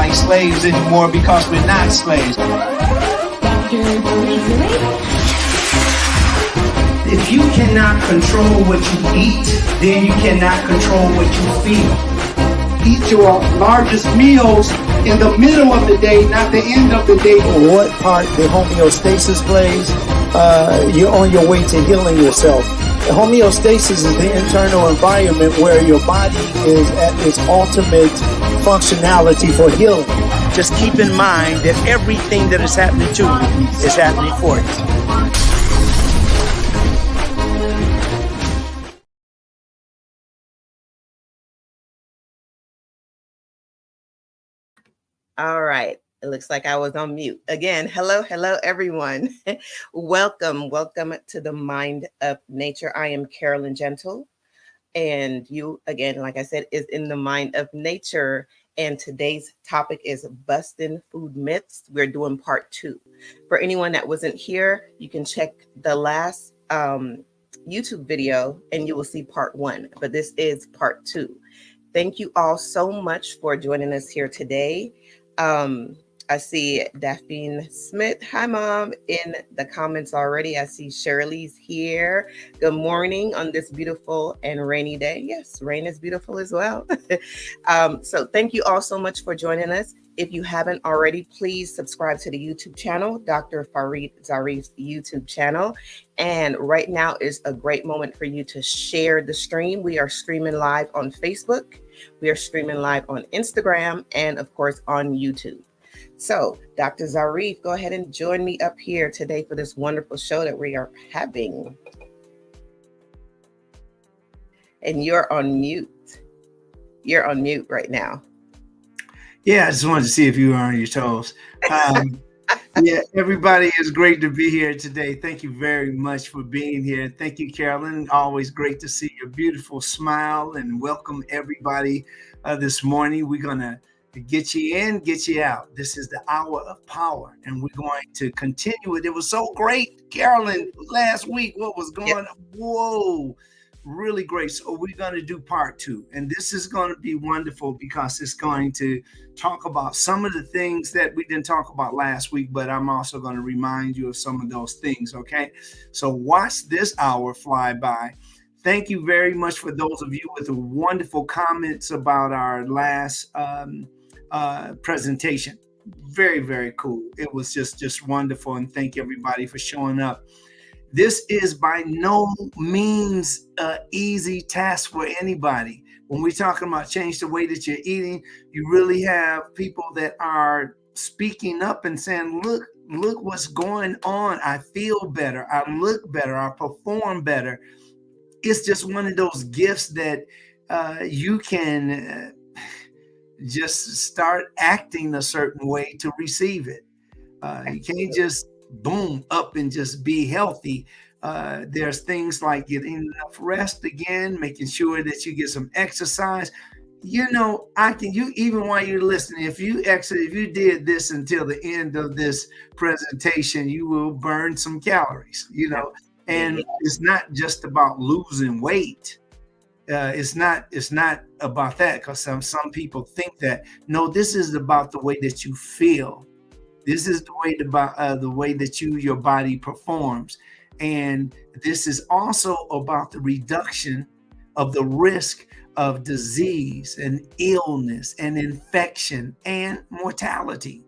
like slaves anymore because we're not slaves. If you cannot control what you eat, then you cannot control what you feel. Eat your largest meals in the middle of the day, not the end of the day. What part the homeostasis plays, you're on your way to healing yourself. The homeostasis is the internal environment where your body is at its ultimate functionality for healing. Just keep in mind that everything that is happening to you is happening for you. All right. It looks like I was on mute again. Hello, everyone. Welcome to the Mind of Nature. I am Carolyn Gentle, and you, again, like I said, is in the Mind of Nature. And today's topic is busting food myths. We're doing part 2. For anyone that wasn't here, you can check the last YouTube video, and you will see part 1. But this is part 2. Thank you all so much for joining us here today. I see Daphne Smith. Hi, Mom, in the comments already. I see Shirley's here. Good morning on this beautiful and rainy day. Yes, rain is beautiful as well. So thank you all so much for joining us. If you haven't already, please subscribe to the YouTube channel, Dr. Farid Zarif's YouTube channel. And right now is a great moment for you to share the stream. We are streaming live on Facebook. We are streaming live on Instagram and, of course, on YouTube. So, Dr. Zarif, go ahead and join me up here today for this wonderful show that we are having. And you're on mute. You're on mute right now. Yeah, I just wanted to see if you were on your toes. Yeah, everybody, it's great to be here today. Thank you very much for being here. Thank you, Carolyn. Always great to see your beautiful smile and welcome everybody this morning. We're going to get you in, get you out. This is the hour of power, and we're going to continue it. It was so great, Carolyn, last week. What was going on? Whoa, really great. So we're going to do part 2, and this is going to be wonderful because it's going to talk about some of the things that we didn't talk about last week, but I'm also going to remind you of some of those things, okay? So watch this hour fly by. Thank you very much for those of you with wonderful comments about our last presentation. Very, very cool. It was just wonderful, and thank everybody for showing up. This is by no means an easy task for anybody. When we're talking about change the way that you're eating, you really have people that are speaking up and saying, look what's going on. I feel better. I look better. I perform better. It's just one of those gifts that you can just start acting a certain way to receive it. You can't just boom up and just be healthy. There's things like getting enough rest again, making sure that you get some exercise. You know, even while you're listening, if you did this until the end of this presentation, you will burn some calories, you know. And it's not just about losing weight. It's not about that, because some people think that. No, this is about the way that you feel. This is the way that your body performs. And this is also about the reduction of the risk of disease and illness and infection and mortality.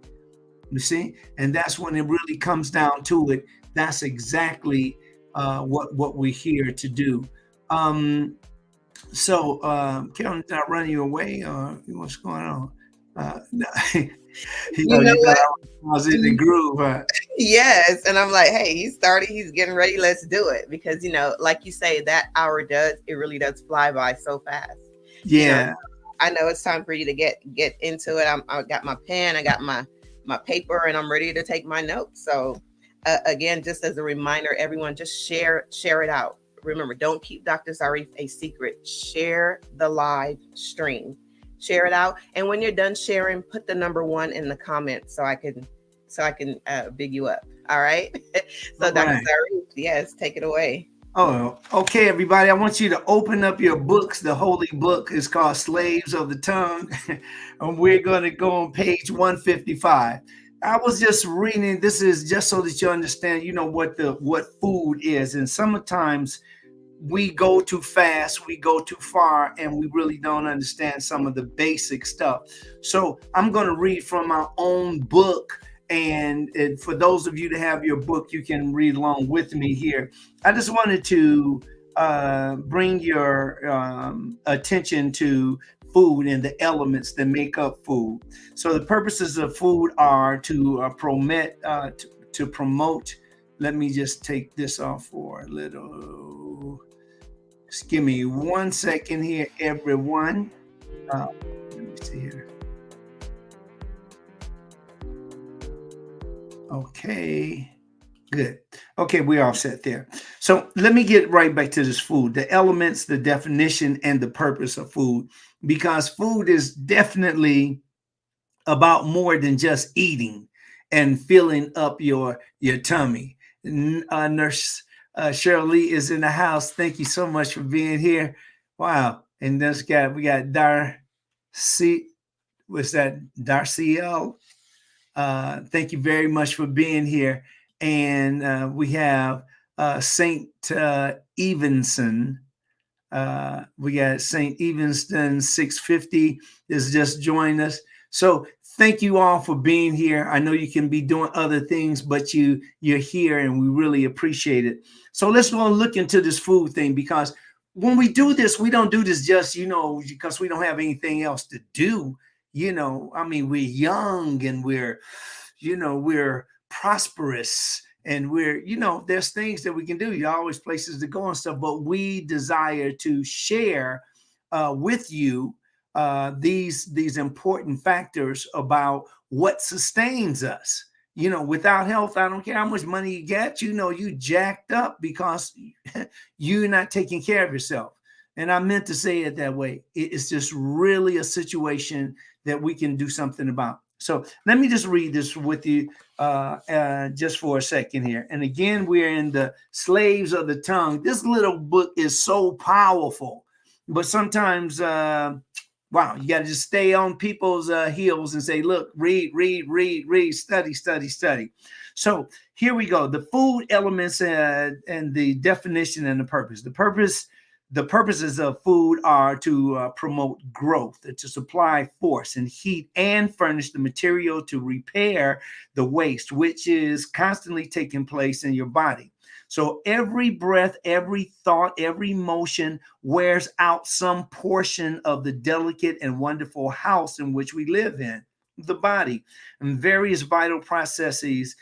You see? And that's when it really comes down to it. That's exactly what we're here to do. So, Carolyn, not running you away, or what's going on? No. you know what? I was in the groove. Yes, and I'm like, hey, he's started. He's getting ready. Let's do it, because like you say, that hour really does fly by so fast. Yeah, I know it's time for you to get into it. I got my pen, I got my paper, and I'm ready to take my notes. So, again, just as a reminder, everyone, just share it out. Remember, don't keep Dr. Zarif a secret. Share the live stream. Share it out, and when you're done sharing, put the number 1 in the comments so I can big you up. All right. So, Dr. Zarif, yes, take it away. Oh, okay, everybody. I want you to open up your books. The holy book is called Slaves of the Tongue. And we're going to go on page 155. I was just reading. This is just so that you understand, what food is. And sometimes we go too fast, we go too far, and we really don't understand some of the basic stuff. So I'm going to read from my own book. And for those of you that have your book, you can read along with me here. I just wanted to bring your attention to food and the elements that make up food. So the purposes of food are to promote. Let me just take this off for a little. Just give me 1 second here, everyone. Let me see here. Okay, good. Okay, we're all set there. So let me get right back to this food, the elements, the definition, and the purpose of food, because food is definitely about more than just eating and filling up your tummy. Nurse Shirley is in the house. Thank you so much for being here. Wow. And we got Darcy. What's that? Darciel. Thank you very much for being here. And we have Saint Evanson. We got Saint Evanston 650 is just joined us. So thank you all for being here. I know you can be doing other things, but you're here, and we really appreciate it. So let's go look into this food thing, because when we do this, we don't do this just because we don't have anything else to do. I mean, we're young and we're prosperous, and there's things that we can do. You always places to go and stuff, but we desire to share with you these important factors about what sustains us. Without health, I don't care how much money you get, you jacked up because you're not taking care of yourself. And I meant to say it that way. It's just really a situation that we can do something about. So let me just read this with you just for a second here. And again, we're in the Slaves of the Tongue. This little book is so powerful, but sometimes, wow, you got to just stay on people's heels and say, look, read, study. So here we go. The food elements and the definition and the purpose. The purposes of food are to promote growth, to supply force and heat, and furnish the material to repair the waste, which is constantly taking place in your body. So every breath, every thought, every motion wears out some portion of the delicate and wonderful house in which we live in, the body. And various vital processes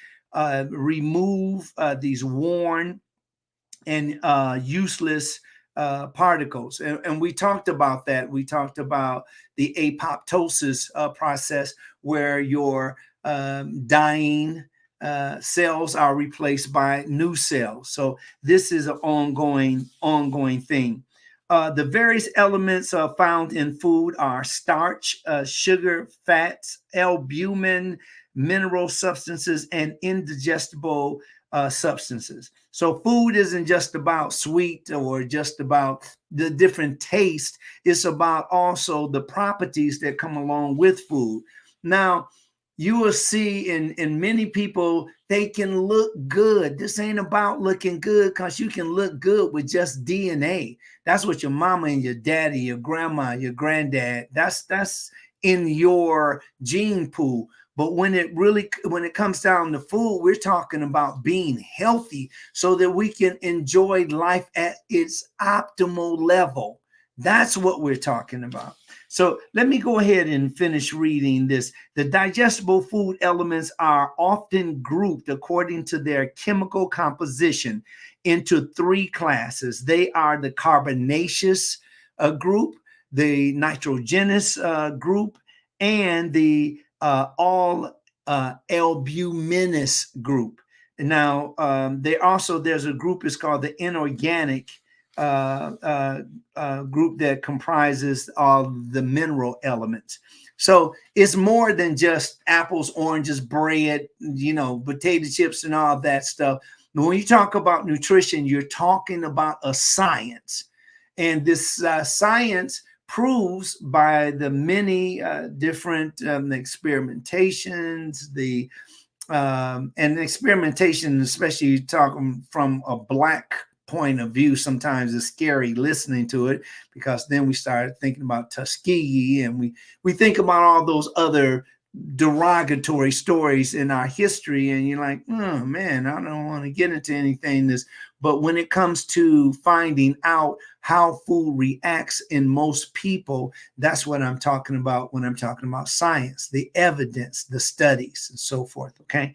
remove these worn and useless particles. And we talked about that. We talked about the apoptosis process, where your dying cells are replaced by new cells. So this is an ongoing thing. The various elements found in food are starch, sugar, fats, albumin, mineral substances, and indigestible substances. So food isn't just about sweet or just about the different taste. It's about also the properties that come along with food. Now, you will see in many people, they can look good. This ain't about looking good, because you can look good with just DNA. That's what your mama and your daddy, your grandma, your granddad, that's in your gene pool. But when it comes down to food, we're talking about being healthy so that we can enjoy life at its optimal level. That's what we're talking about. So let me go ahead and finish reading this. The digestible food elements are often grouped according to their chemical composition into three classes. They are the carbonaceous group, the nitrogenous group, and the all albuminous group. Now, there's a group is called the inorganic group that comprises all the mineral elements. So it's more than just apples, oranges, bread, potato chips, and all that stuff. Now, when you talk about nutrition, you're talking about a science. And this science proves by the many different experimentations, and experimentation, especially talking from a Black point of view, sometimes is scary listening to it, because then we start thinking about Tuskegee, and we think about all those other derogatory stories in our history, and you're like, oh man, I don't want to get into anything this. But when it comes to finding out how food reacts in most people, that's what I'm talking about when I'm talking about science, the evidence, the studies, and so forth. Okay.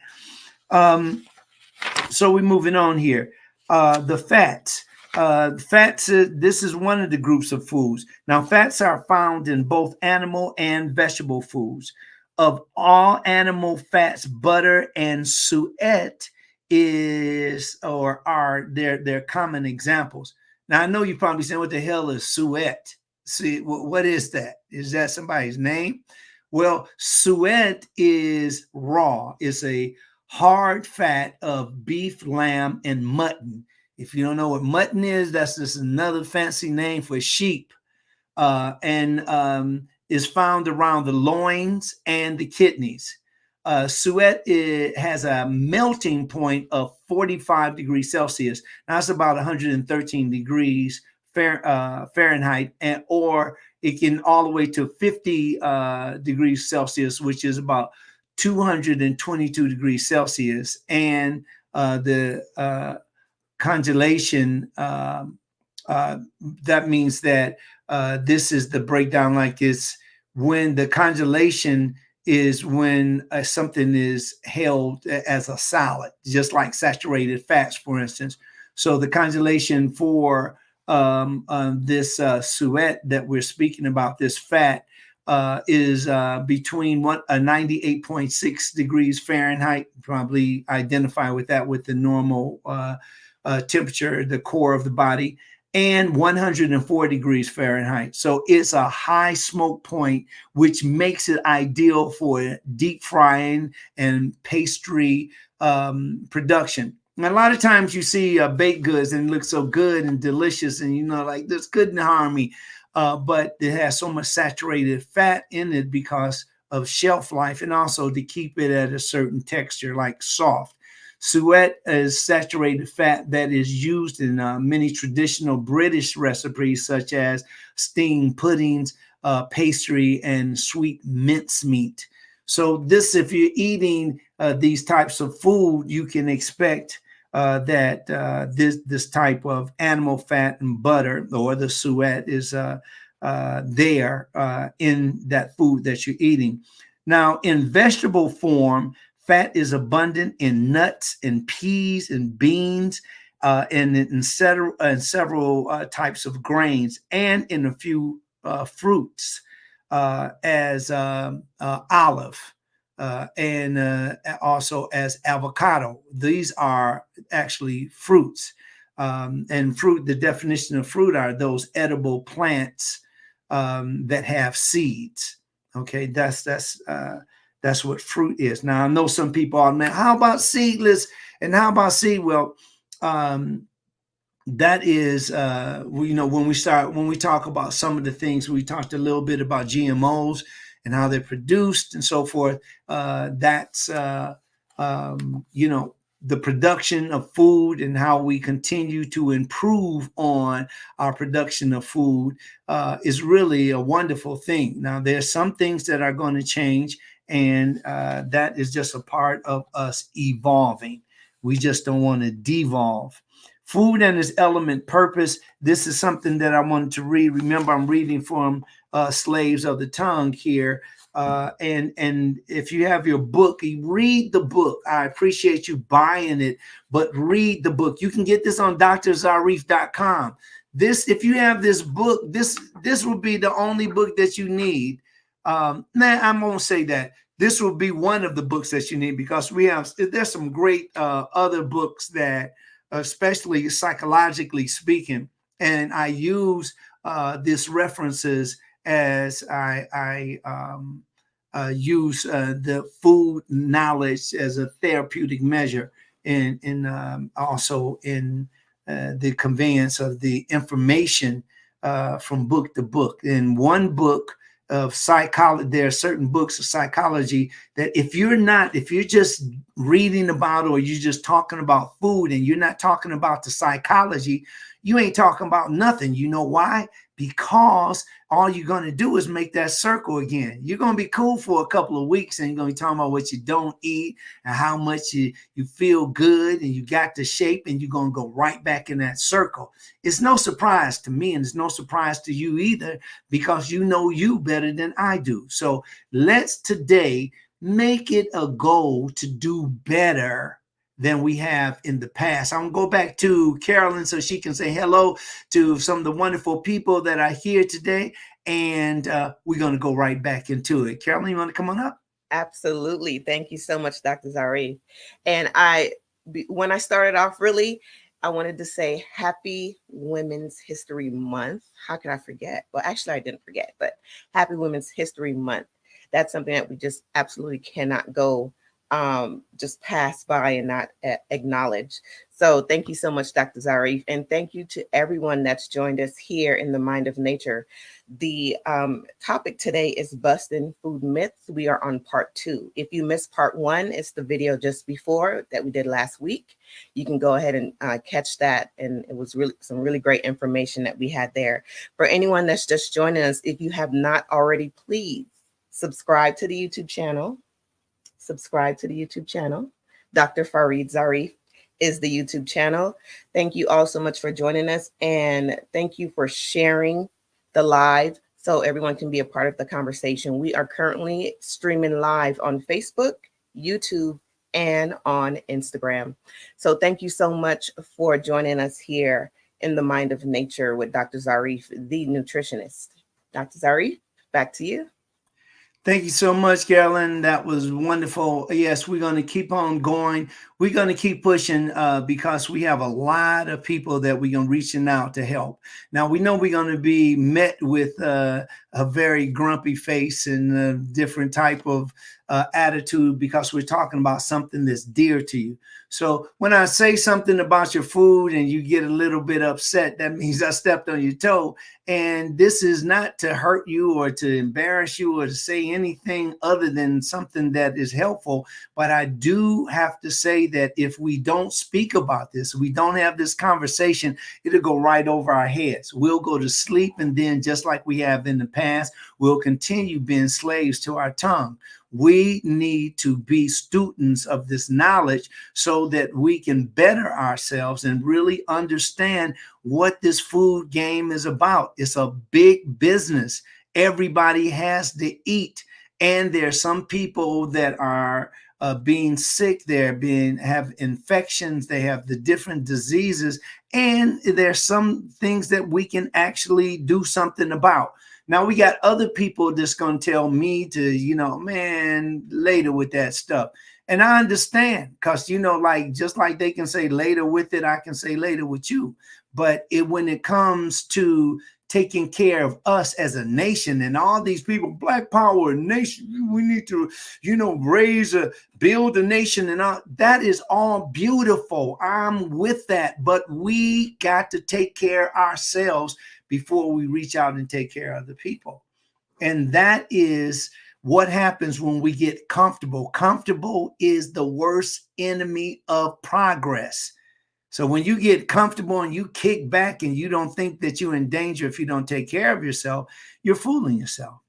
So we're moving on here. The fats. Fats, this is one of the groups of foods. Now, fats are found in both animal and vegetable foods. Of all animal fats, butter and suet is or are their common examples. Now, I know you're probably saying, what the hell is suet? See, what is that? Is that somebody's name? Well, suet is raw. It's a hard fat of beef, lamb, and mutton. If you don't know what mutton is, that's just another fancy name for sheep. And is found around the loins and the kidneys. Suet has a melting point of 45 degrees Celsius. Now, that's about 113 degrees Fahrenheit, or it can all the way to 50 degrees Celsius, which is about 222 degrees Celsius. And the congelation, that means that this is the breakdown like this. When the congelation is when something is held as a solid, just like saturated fats, for instance. So the congelation for this suet that we're speaking about, this fat, is between 98.6 degrees Fahrenheit, probably identify with that with the normal temperature, the core of the body, and 104 degrees Fahrenheit. So it's a high smoke point, which makes it ideal for deep frying and pastry production. And a lot of times you see baked goods and it looks so good and delicious, and like this couldn't harm me. But it has so much saturated fat in it because of shelf life, and also to keep it at a certain texture, like soft. Suet is saturated fat that is used in many traditional British recipes, such as steamed puddings, pastry, and sweet mincemeat. So this, if you're eating these types of food, you can expect that this type of animal fat and butter, or the suet, is there in that food that you're eating. Now, in vegetable form, fat is abundant in nuts and peas and beans, and in several types of grains, and in a few fruits, as olive, and also as avocado. These are actually fruits. And fruit, the definition of fruit are those edible plants that have seeds. Okay, that's what fruit is. Now, I know some people are, man, how about seedless and how about seed? Well, that is, when we talk about some of the things, we talked a little bit about GMOs and how they're produced and so forth. That's, the production of food and how we continue to improve on our production of food is really a wonderful thing. Now, there's some things that are going to change, and that is just a part of us evolving. We just don't want to devolve. Food and its element purpose. This is something that I wanted to read. Remember, I'm reading from Slaves of the Tongue here. And if you have your book, you read the book. I appreciate you buying it, but read the book. You can get this on drzarif.com. If you have this book, this will be the only book that you need. I won't say that. This will be one of the books that you need, because there's some great other books that, especially psychologically speaking, and I use this references as I use the food knowledge as a therapeutic measure. also in the conveyance of the information from book to book. In one book of psychology, there are certain books of psychology that if you're just reading about, or you're just talking about food and you're not talking about the psychology, you ain't talking about nothing. You know why? Because all you're going to do is make that circle again. You're going to be cool for a couple of weeks and you're going to be talking about what you don't eat and how much you feel good and you got the shape, and you're going to go right back in that circle. It's no surprise to me, and it's no surprise to you either, because you know you better than I do. So let's today make it a goal to do better than we have in the past. I'm gonna go back to Carolyn so she can say hello to some of the wonderful people that are here today, and we're gonna go right back into it. Carolyn, you want to come on up? Absolutely. Thank you so much, Dr. Zarif. And when I started off, really, I wanted to say Happy Women's History Month. How could I forget? Well, actually, I didn't forget, but Happy Women's History Month. That's something that we just absolutely cannot go just pass by and not acknowledge. So thank you so much, Dr. Zarif. And thank you to everyone that's joined us here in the Mind of Nature. The topic today is busting food myths. We are on part 2. If you missed part 1, it's the video just before that we did last week. You can go ahead and catch that. And it was really some really great information that we had there. For anyone that's just joining us, if you have not already, please subscribe to the YouTube channel. Subscribe to the YouTube channel. Dr. Farid Zarif is the YouTube channel. Thank you all so much for joining us, and thank you for sharing the live so everyone can be a part of the conversation. We are currently streaming live on Facebook, YouTube, and on Instagram. So thank you so much for joining us here in the Mind of Nature with Dr. Zarif, the nutritionist. Dr. Zarif, back to you. Thank you so much, Carolyn. That was wonderful. Yes, we're going to keep on going. We're going to keep pushing because we have a lot of people that we're going to reaching out to help. Now, we know we're going to be met with a very grumpy face and a different type of attitude because we're talking about something that's dear to you. So when I say something about your food and you get a little bit upset, that means I stepped on your toe. And this is not to hurt you or to embarrass you or to say anything other than something that is helpful. But I do have to say that if we don't speak about this, we don't have this conversation, it'll go right over our heads. We'll go to sleep, and then just like we have in the past, we'll continue being slaves to our tongue. We need to be students of this knowledge so that we can better ourselves and really understand what this food game is about. It's a big business. Everybody has to eat. And there's some people that are being sick, have infections, they have the different diseases, and there's some things that we can actually do something about. Now we got other people that's going to tell me to, man, later with that stuff. And I understand because, like, just like they can say later with it, I can say later with you. But when it comes to taking care of us as a nation and all these people, Black Power nation, we need to, build a nation and all, that is all beautiful. I'm with that. But we got to take care of ourselves before we reach out and take care of the people. And that is what happens when we get comfortable. Comfortable is the worst enemy of progress. So when you get comfortable and you kick back and you don't think that you're in danger if you don't take care of yourself, you're fooling yourself.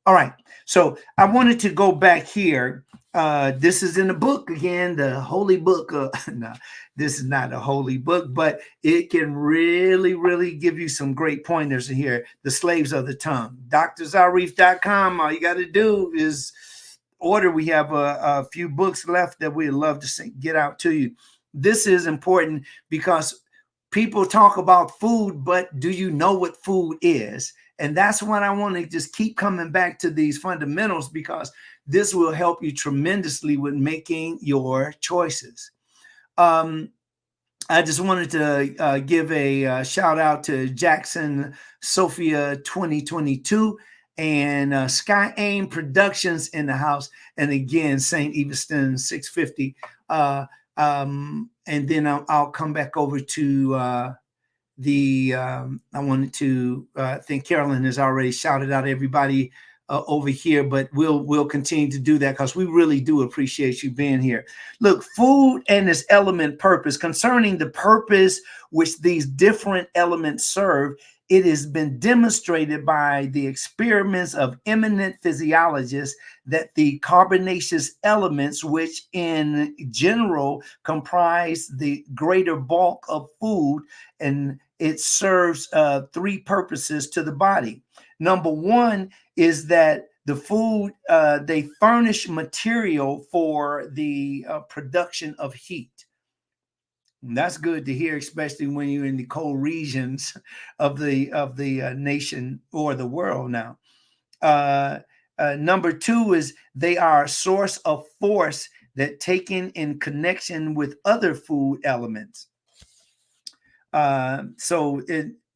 All right. So I wanted to go back here. This is in the book again, the holy book. No, this is not a holy book, but it can really, really give you some great pointers in here. The Slaves of the Tongue. DrZarif.com. All you got to do is order. We have a few books left that we'd love to get out to you. This is important because people talk about food, but do you know what food is? And that's what I want to just keep coming back to these fundamentals, because this will help you tremendously with making your choices. I just wanted to give a shout out to Jackson Sophia 2022 and Sky Aim Productions in the house. And again, St. Evanston 650. And then I'll come back over to I wanted to I think Carolyn has already shouted out everybody over here, but we'll continue to do that because we really do appreciate you being here. Look, food and its element purpose. Concerning the purpose which these different elements serve, it has been demonstrated by the experiments of eminent physiologists that the carbonaceous elements, which in general comprise the greater bulk of food, and it serves three purposes to the body. Number one is that the food, they furnish material for the production of heat. And that's good to hear, especially when you're in the cold regions of the nation or the world now. Number two is they are a source of force that taken in connection with other food elements.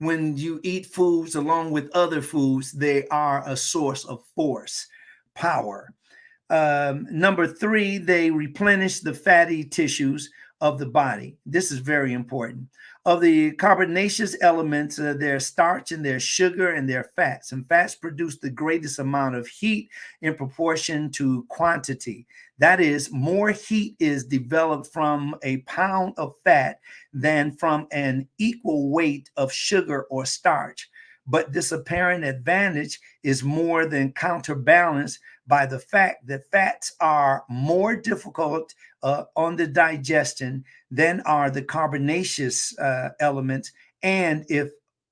When you eat foods along with other foods, they are a source of force, power. Number three, they replenish the fatty tissues of the body. This is very important. Of the carbonaceous elements, there's starch and there's sugar and there's fats. And fats produce the greatest amount of heat in proportion to quantity. That is, more heat is developed from a pound of fat than from an equal weight of sugar or starch. But this apparent advantage is more than counterbalanced by the fact that fats are more difficult on the digestion than are the carbonaceous elements, and if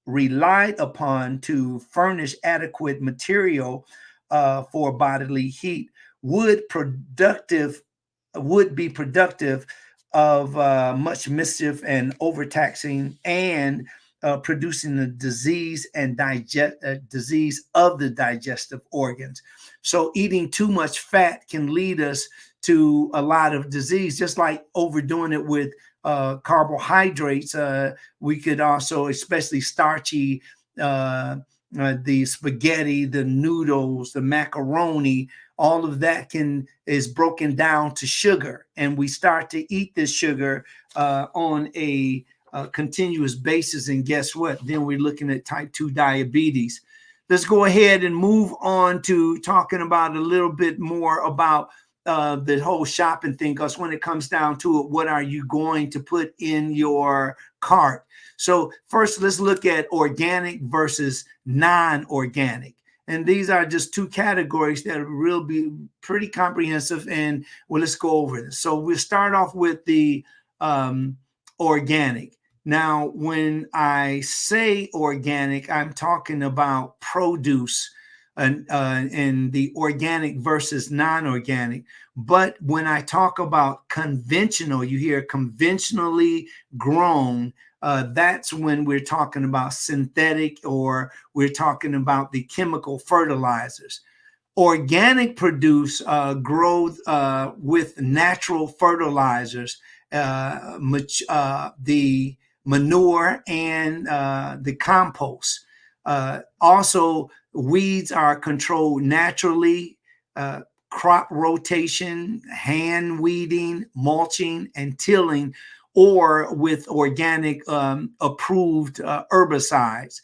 relied upon to furnish adequate material for bodily heat, would be productive of much mischief and overtaxing and producing a disease and disease of the digestive organs. So eating too much fat can lead us to a lot of disease, just like overdoing it with carbohydrates. We could also, especially starchy, the spaghetti, the noodles, the macaroni, all of that is broken down to sugar, and we start to eat this sugar on a continuous basis. And guess what? Then we're looking at type 2 diabetes. Let's go ahead and move on to talking about a little bit more about the whole shopping thing, because when it comes down to it, what are you going to put in your cart? So first, let's look at organic versus non-organic. And these are just two categories that will be pretty comprehensive. And well, let's go over this. So we'll start off with the organic. Now, when I say organic, I'm talking about produce and the organic versus non-organic. But when I talk about conventional, you hear conventionally grown, that's when we're talking about synthetic, or we're talking about the chemical fertilizers. Organic produce grows with natural fertilizers, the manure and the compost. Also, weeds are controlled naturally. Crop rotation, hand weeding, mulching, and tilling, or with organic approved herbicides.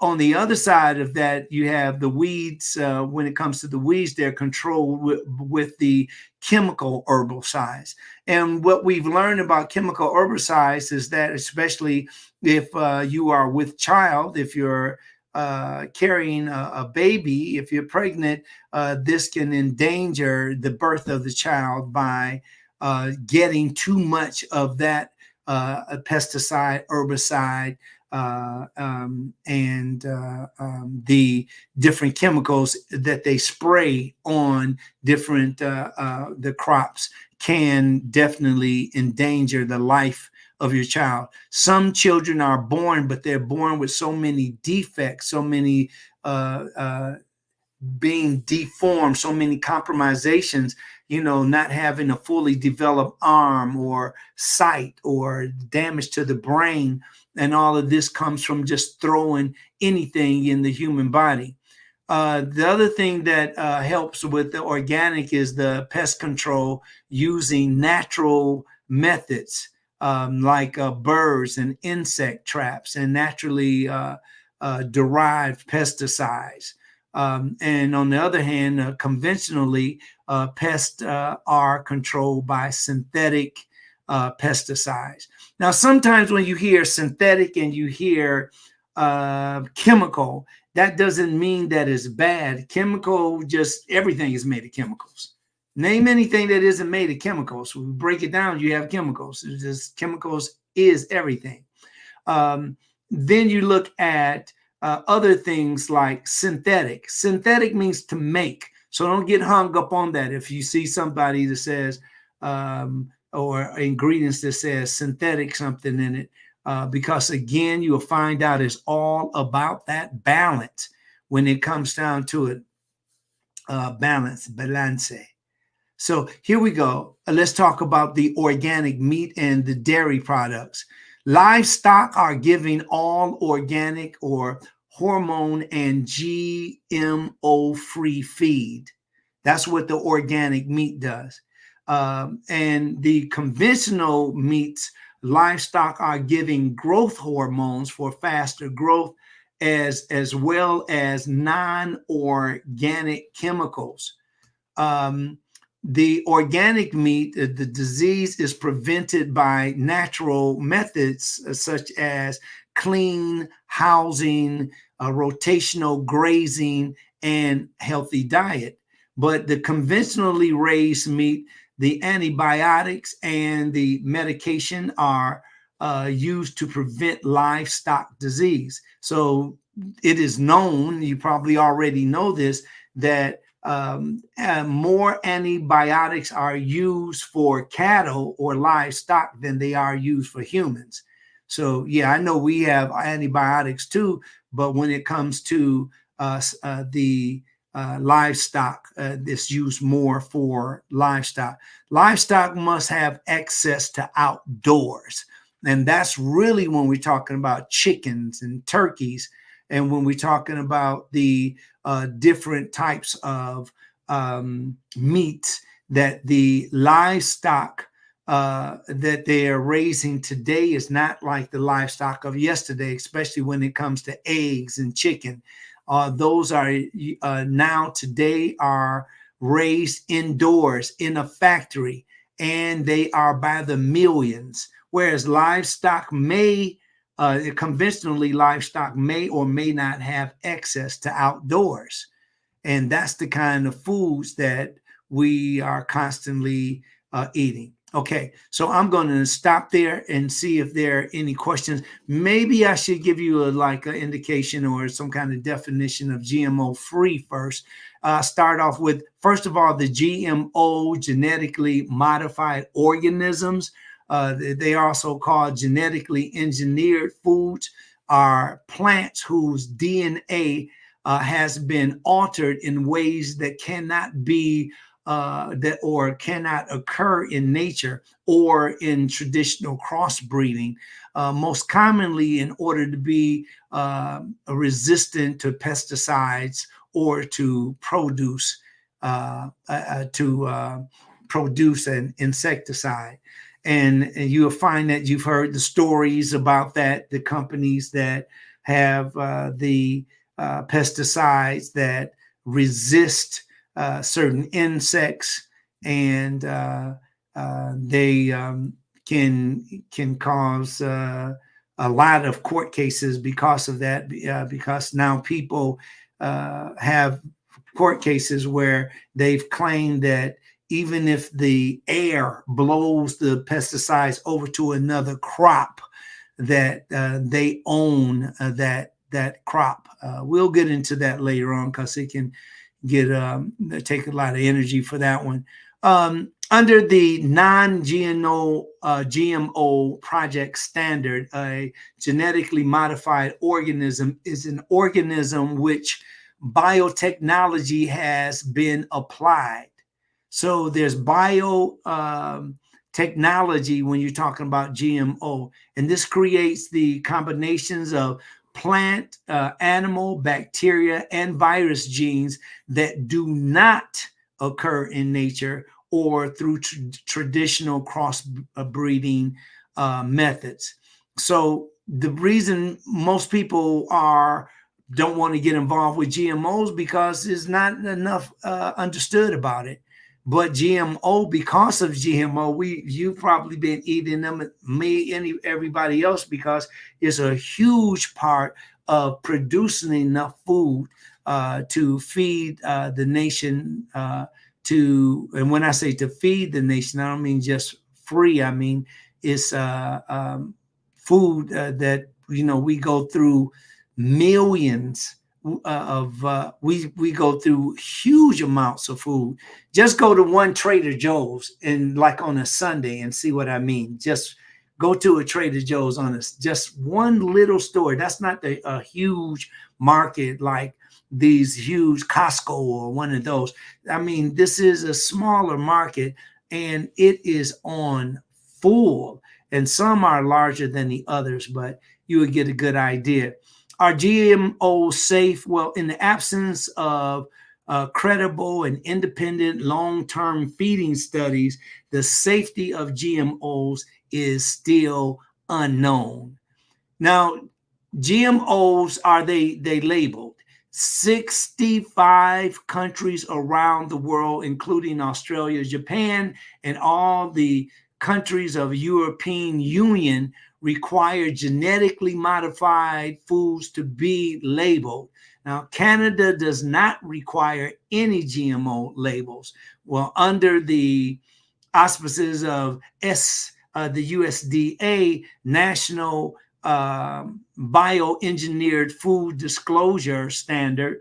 On the other side of that, you have the weeds. When it comes to the weeds, they're controlled with the chemical herbicides. And what we've learned about chemical herbicides is that, especially if you are with child, if you're carrying a baby, if you're pregnant, this can endanger the birth of the child by getting too much of that pesticide, herbicide, and the different chemicals that they spray on different the crops can definitely endanger the life of your child. Some children are born, but they're born with so many defects, so many being deformed, so many compromisations, not having a fully developed arm or sight or damage to the brain. And all of this comes from just throwing anything in the human body. The other thing that helps with the organic is the pest control, using natural methods, like birds and insect traps and naturally derived pesticides. And on the other hand, conventionally, pests are controlled by synthetic pesticides. Now, sometimes when you hear synthetic and you hear chemical, that doesn't mean that it's bad. Chemical, just everything is made of chemicals. Name anything that isn't made of chemicals. When we break it down, you have chemicals. It's just chemicals is everything. Then you look at other things like synthetic. Synthetic means to make. So don't get hung up on that. If you see somebody that says, or ingredients that says synthetic something in it, because again, you'll find out it's all about that balance when it comes down to it. Balance. So here we go. Let's talk about the organic meat and the dairy products. Livestock are giving all organic or hormone and GMO-free feed. That's what the organic meat does. And the conventional meats, livestock are giving growth hormones for faster growth, as well as non-organic chemicals. The organic meat, the disease is prevented by natural methods such as clean housing, rotational grazing, and healthy diet. But the conventionally raised meat, the antibiotics and the medication are used to prevent livestock disease. So it is known, you probably already know this, that more antibiotics are used for cattle or livestock than they are used for humans. So yeah, I know we have antibiotics too, but when it comes to the livestock, it's used more for livestock. Livestock must have access to outdoors. And that's really when we're talking about chickens and turkeys. And when we're talking about the different types of meats that the livestock that they are raising today is not like the livestock of yesterday, especially when it comes to eggs and chicken. Those are now today are raised indoors in a factory, and they are by the millions. Whereas livestock may, conventionally, livestock may or may not have access to outdoors. And that's the kind of foods that we are constantly eating. Okay, so I'm going to stop there and see if there are any questions. Maybe I should give you like an indication or some kind of definition of GMO free first. Start off with, first of all, the GMO, genetically modified organisms. They are also called genetically engineered foods, are plants whose DNA has been altered in ways that cannot be that or cannot occur in nature or in traditional crossbreeding, most commonly in order to be resistant to pesticides or to produce an insecticide. And you'll find that you've heard the stories about that, the companies that have the pesticides that resist certain insects, and they can cause a lot of court cases because of that, because now people have court cases where they've claimed that even if the air blows the pesticides over to another crop, that they own that crop. We'll get into that later on because it can take a lot of energy for that one. Under the non-GMO project standard, a genetically modified organism is an organism which biotechnology has been applied. So there's biotechnology when you're talking about GMO, and this creates the combinations of plant, animal, bacteria, and virus genes that do not occur in nature or through traditional cross breeding methods. So the reason most people don't want to get involved with GMOs because there's not enough understood about it. But GMO, because of GMO, you've probably been eating them, everybody else, because it's a huge part of producing enough food to feed the nation. And when I say to feed the nation, I don't mean just free. I mean it's food that we go through millions we go through huge amounts of food. Just go to one Trader Joe's and like on a Sunday and see what I mean. Just go to a Trader Joe's on just one little store. That's not a huge market like these huge Costco or one of those. I mean, this is a smaller market and it is on full. And some are larger than the others, but you would get a good idea. Are GMOs safe? Well, in the absence of credible and independent long-term feeding studies, the safety of GMOs is still unknown. Now, GMOs, are they labeled? 65 countries around the world, including Australia, Japan, and all the countries of European Union, require genetically modified foods to be labeled. Now, Canada does not require any GMO labels. Well, under the auspices of the USDA, National Bioengineered Food Disclosure Standard,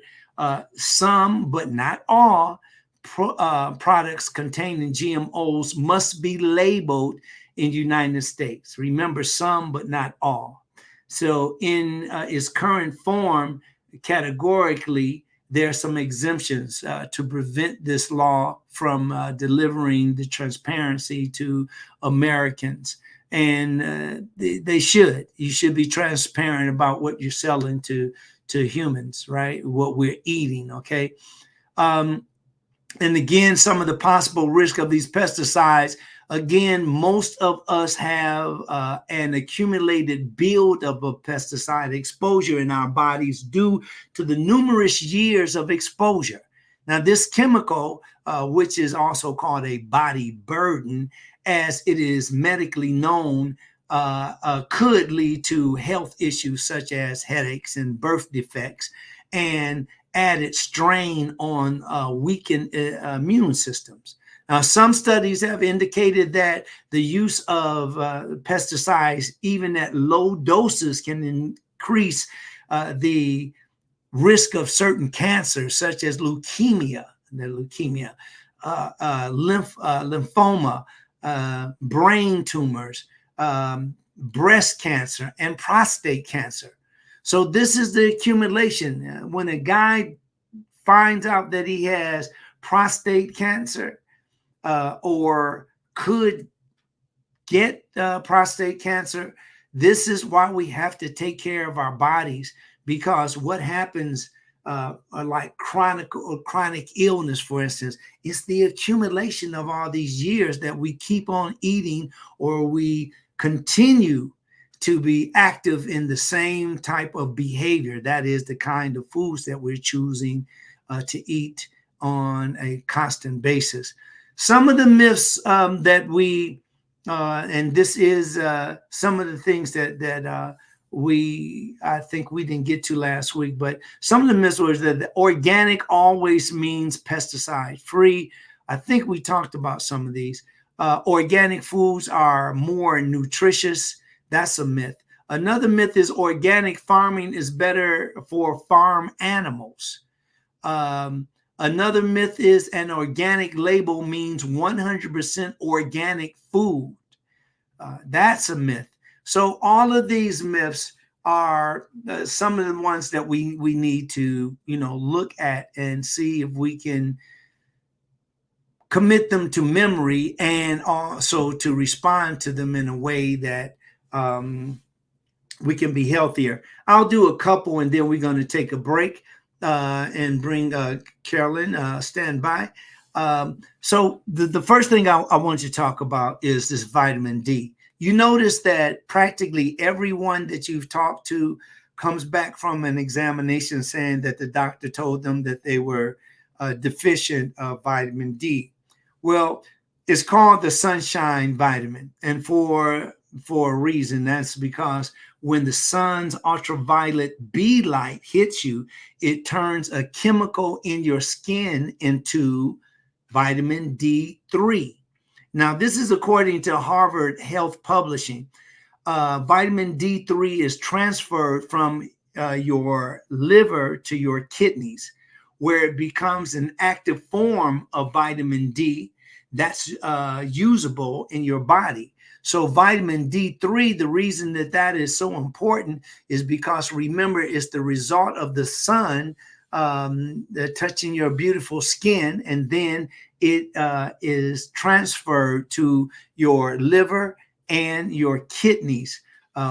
some, but not all, products containing GMOs must be labeled in the United States. Remember, some, but not all. So in its current form, categorically, there are some exemptions to prevent this law from delivering the transparency to Americans. And they should. You should be transparent about what you're selling to humans, right? What we're eating, okay? And again, some of the possible risk of these pesticides. Again, most of us have an accumulated build of a pesticide exposure in our bodies due to the numerous years of exposure. Now, this chemical, which is also called a body burden, as it is medically known, could lead to health issues such as headaches and birth defects and added strain on weakened immune systems. Now, some studies have indicated that the use of pesticides, even at low doses, can increase the risk of certain cancers, such as lymphoma, brain tumors, breast cancer, and prostate cancer. So this is the accumulation. When a guy finds out that he has prostate cancer, or could get prostate cancer, this is why we have to take care of our bodies, because what happens like chronic illness, for instance, is the accumulation of all these years that we keep on eating, or we continue to be active in the same type of behavior. That is the kind of foods that we're choosing to eat on a constant basis. Some of the myths that we, and this is some of the things that I think we didn't get to last week, but some of the myths was that the organic always means pesticide free. I think we talked about some of these. Organic foods are more nutritious. That's a myth. Another myth is organic farming is better for farm animals. Another myth is an organic label means 100% organic food. That's a myth. So all of these myths are some of the ones that we need to, look at and see if we can commit them to memory, and also to respond to them in a way that we can be healthier. I'll do a couple, and then we're going to take a break and bring Carolyn, stand by. So the first thing I want you to talk about is this vitamin D. You notice that practically everyone that you've talked to comes back from an examination saying that the doctor told them that they were deficient of vitamin D. Well, it's called the sunshine vitamin, and for a reason. That's because when the sun's ultraviolet B light hits you, it turns a chemical in your skin into vitamin D3. Now, this is according to Harvard Health Publishing. Vitamin D3 is transferred from your liver to your kidneys, where it becomes an active form of vitamin D that's usable in your body. So vitamin D3, the reason that that is so important is because, remember, it's the result of the sun touching your beautiful skin, and then it is transferred to your liver and your kidneys,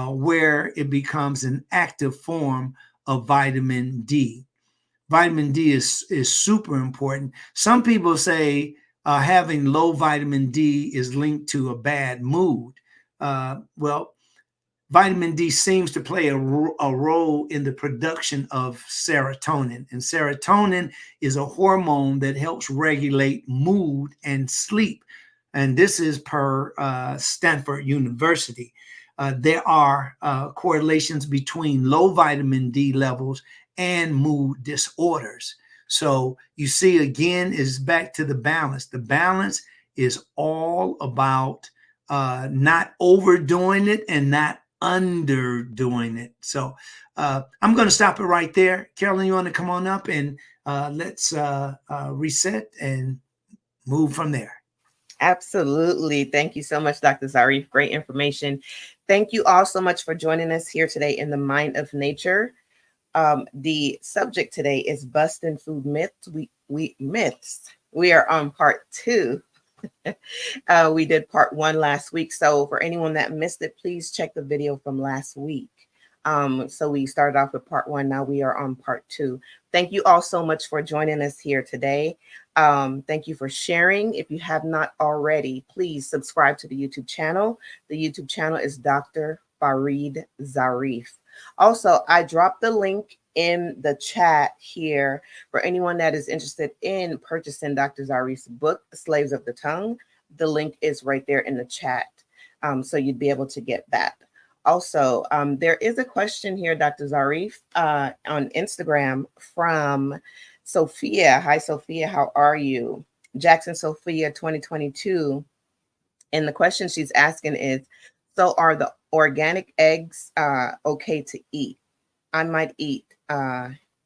where it becomes an active form of vitamin D. Vitamin D is super important. Some people say having low vitamin D is linked to a bad mood. Well, vitamin D seems to play a role in the production of serotonin. And serotonin is a hormone that helps regulate mood and sleep. And this is per Stanford University. There are correlations between low vitamin D levels and mood disorders. So you see, again, is back to the balance. The balance is all about not overdoing it and not underdoing it. So I'm going to stop it right there. Carolyn, you want to come on up and let's reset and move from there. Absolutely. Thank you so much, Dr. Zarif. Great information. Thank you all so much for joining us here today in the Mind of Nature. The subject today is busting food myths. We are on part 2. We did part 1 last week. So for anyone that missed it, please check the video from last week. So we started off with part 1. Now we are on part 2. Thank you all so much for joining us here today. Thank you for sharing. If you have not already, please subscribe to the YouTube channel. The YouTube channel is Dr. Farid Zarif. Also, I dropped the link in the chat here for anyone that is interested in purchasing Dr. Zarif's book, Slaves of the Tongue. The link is right there in the chat. So you'd be able to get that. Also, there is a question here, Dr. Zarif, on Instagram from Sophia. Hi, Sophia. How are you? Jackson Sophia 2022. And the question she's asking is, so are the organic eggs okay to eat? I might eat.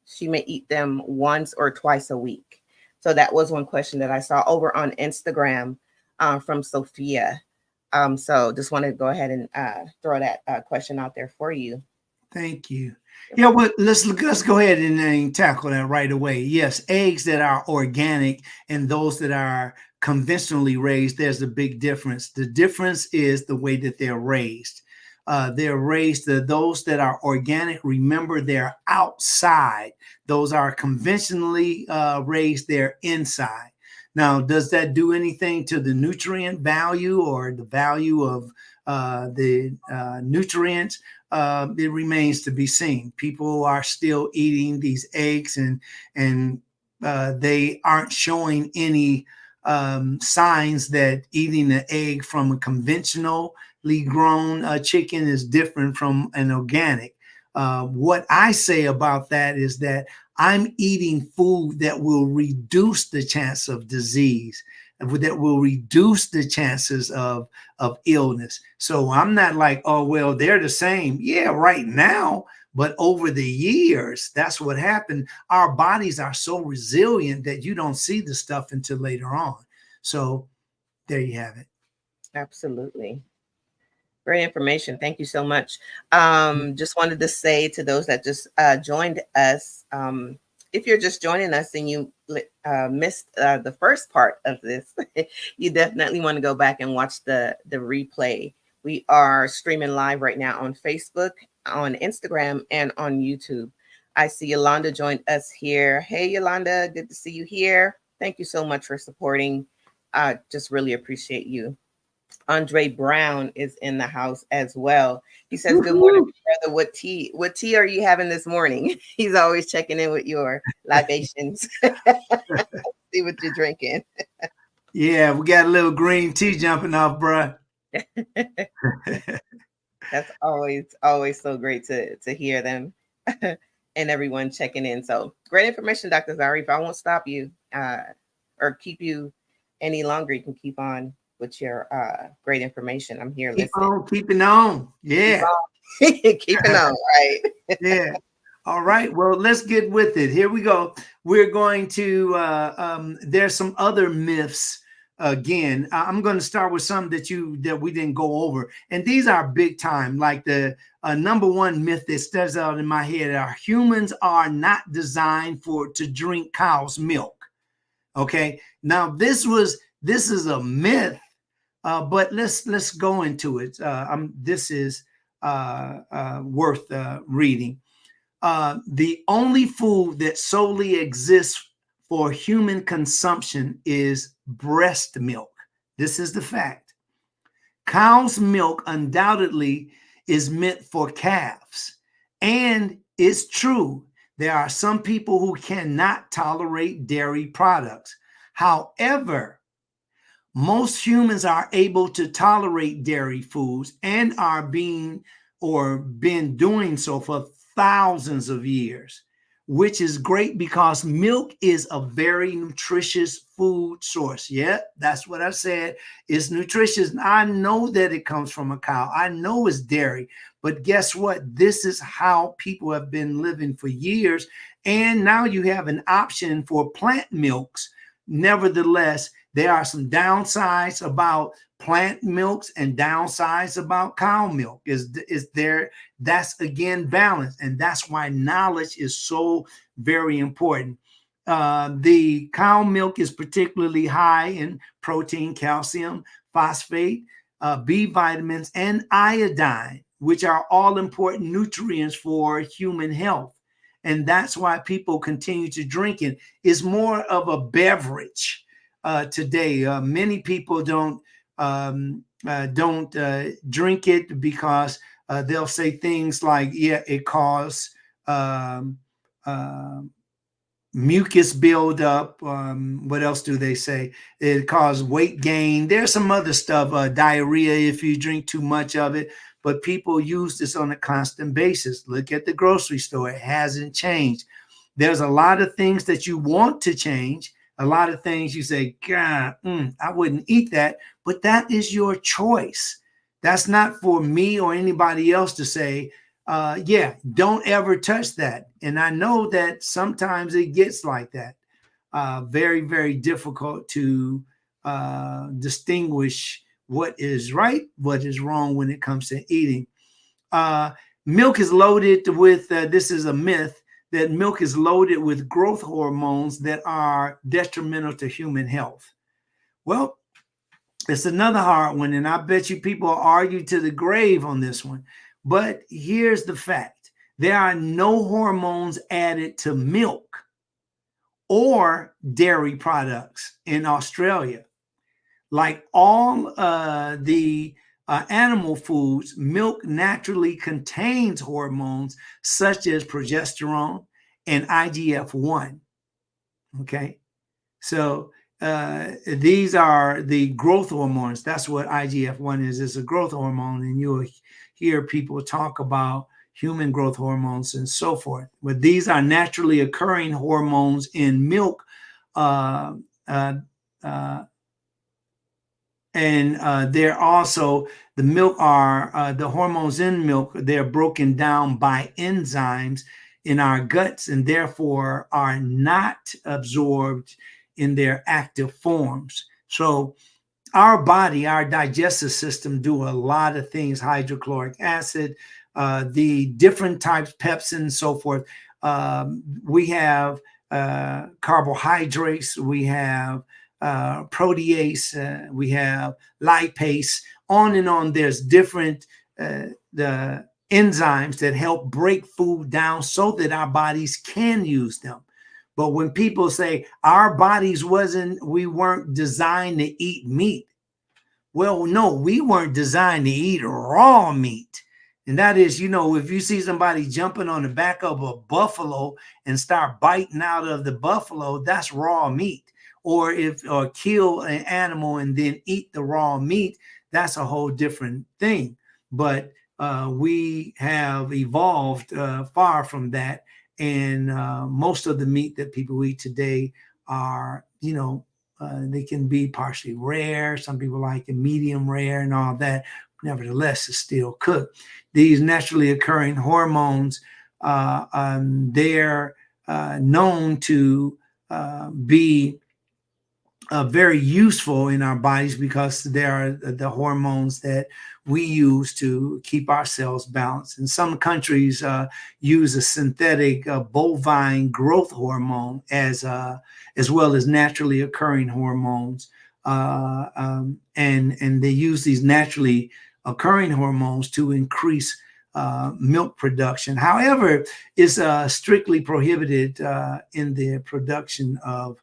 She may eat them once or twice a week. So that was one question that I saw over on Instagram from Sophia. So just want to go ahead and throw that question out there for you. Thank you. Yeah, well, let's go ahead and tackle that right away. Yes, eggs that are organic and those that are conventionally raised, there's a big difference. The difference is the way that they're raised. They're raised, those that are organic, remember, they're outside. Those are conventionally raised, they're inside. Now, does that do anything to the nutrient value or the value of the nutrients? It remains to be seen. People are still eating these eggs, and they aren't showing any signs that eating an egg from a conventionally grown chicken is different from an organic. What I say about that is that I'm eating food that will reduce the chance of disease, that will reduce the chances of illness. So I'm not like, oh, well, they're the same. Yeah, right now. But over the years, that's what happened. Our bodies are so resilient that you don't see the stuff until later on. So there you have it. Absolutely. Great information. Thank you so much. Just wanted to say to those that just joined us, if you're just joining us and you missed the first part of this, you definitely want to go back and watch the replay. We are streaming live right now on Facebook, on Instagram, and on YouTube. I see Yolanda joined us here. Hey, Yolanda, good to see you here. Thank you so much for supporting. I just really appreciate you. Andre Brown is in the house as well. He says, "Good morning, Woo-hoo. brother. What tea are you having this morning?" He's always checking in with your libations. See what you're drinking. Yeah, we got a little green tea jumping off, bruh. That's always so great to hear them and everyone checking in. So great information, Dr. Zarif. I won't stop you or keep you any longer. You can keep on with your great information. I'm here Keep listening. on keeping on. Keep Yeah. on keeping on, right? Yeah. All right. Well, let's get with it. Here we go. We're going to, there's some other myths. Again, I'm going to start with some that we didn't go over. And these are big time. Like the number one myth that stands out in my head are humans are not designed to drink cow's milk. Okay. Now this is a myth, but let's go into it. This is worth reading. The only food that solely exists for human consumption is breast milk. This is the fact. Cow's milk undoubtedly is meant for calves. And it's true, there are some people who cannot tolerate dairy products. However, most humans are able to tolerate dairy foods and are been doing so for thousands of years, which is great because milk is a very nutritious food source. Yeah, that's what I said. It's nutritious. I know that it comes from a cow. I know it's dairy, but guess what? This is how people have been living for years. And now you have an option for plant milks. Nevertheless, there are some downsides about plant milks and downsides about cow milk. Is there? That's again balance, and that's why knowledge is so very important. The cow milk is particularly high in protein, calcium, phosphate, B vitamins, and iodine, which are all important nutrients for human health. And that's why people continue to drink it. It's more of a beverage today. Many people don't drink it because they'll say things like, yeah, it causes mucus buildup. What else do they say? It causes weight gain. There's some other stuff, diarrhea if you drink too much of it. But people use this on a constant basis. Look at the grocery store. It hasn't changed. There's a lot of things that you want to change. A lot of things you say, God, I wouldn't eat that. But that is your choice. That's not for me or anybody else to say, yeah, don't ever touch that. And I know that sometimes it gets like that. Very, very difficult to distinguish what is right, what is wrong when it comes to eating. Milk is loaded with, this is a myth, that milk is loaded with growth hormones that are detrimental to human health. Well, it's another hard one, and I bet you people argue to the grave on this one. But here's the fact. There are no hormones added to milk or dairy products in Australia. Like all the animal foods, milk naturally contains hormones such as progesterone and IGF-1. Okay, so these are the growth hormones. That's what IGF-1 is. It's a growth hormone, and you'll hear people talk about human growth hormones and so forth. But these are naturally occurring hormones in milk. And they're also, the milk are, the hormones in milk, they're broken down by enzymes in our guts and therefore are not absorbed in their active forms. So our body, our digestive system do a lot of things, hydrochloric acid, the different types, pepsin and so forth. We have carbohydrates, we have protease, we have lipase, on and on. There's different the enzymes that help break food down so that our bodies can use them. But when people say our bodies we weren't designed to eat meat. Well, no, we weren't designed to eat raw meat. And that is, if you see somebody jumping on the back of a buffalo and start biting out of the buffalo, that's raw meat. Or kill an animal and then eat the raw meat, that's a whole different thing. But we have evolved far from that. And most of the meat that people eat today are, they can be partially rare. Some people like it medium rare and all that. Nevertheless, it's still cooked. These naturally occurring hormones, they're known to be very useful in our bodies because they are the hormones that we use to keep ourselves balanced. And some countries use a synthetic bovine growth hormone as well as naturally occurring hormones. And they use these naturally occurring hormones to increase milk production. However, it's strictly prohibited in the production of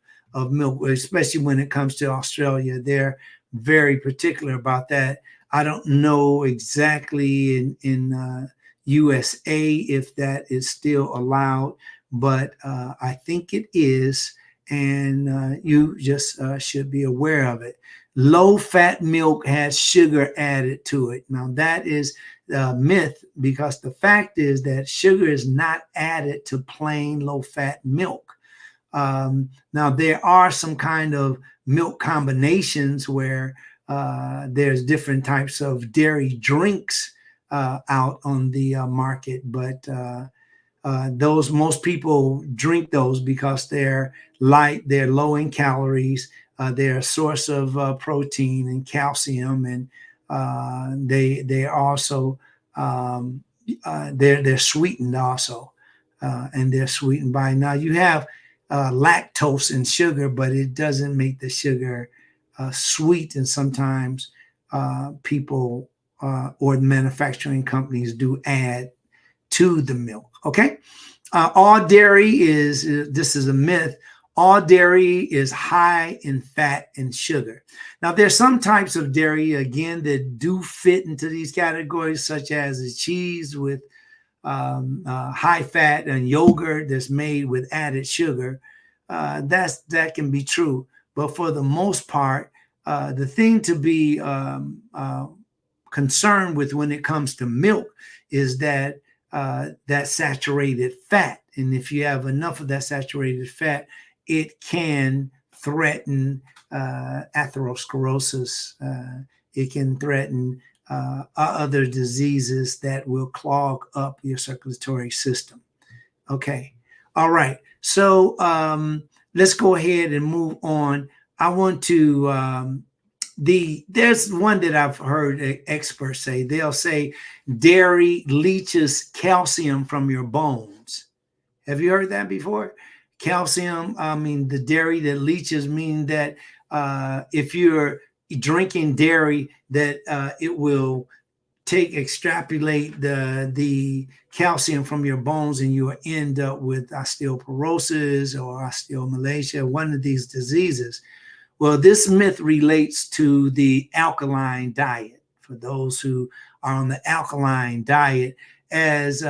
milk, especially when it comes to Australia. They're very particular about that. I don't know exactly in USA if that is still allowed, but I think it is, and you just should be aware of it. Low-fat milk has sugar added to it. Now, that is a myth, because the fact is that sugar is not added to plain low-fat milk. Now, there are some kind of milk combinations where there's different types of dairy drinks out on the market, but those, most people drink those because they're light, they're low in calories, they're a source of protein and calcium, and they also they're sweetened also, and they're sweetened by, now you have lactose in sugar, but it doesn't make the sugar sweet. And sometimes people or the manufacturing companies do add to the milk. Okay. All dairy is, this is a myth. All dairy is high in fat and sugar. Now, there's some types of dairy, again, that do fit into these categories, such as the cheese with high fat and yogurt that's made with added sugar. That can be true. But for the most part, the thing to be concerned with when it comes to milk is that that saturated fat. And if you have enough of that saturated fat, it can threaten atherosclerosis. It can threaten other diseases that will clog up your circulatory system. Okay. All right. So let's go ahead and move on. I want to, there's one that I've heard experts say. They'll say dairy leaches calcium from your bones. Have you heard that before? Calcium, I mean, the dairy that leaches mean that if you're drinking dairy, that it will extrapolate the calcium from your bones, and you will end up with osteoporosis or osteomalacia, one of these diseases. Well, this myth relates to the alkaline diet. For those who are on the alkaline diet, as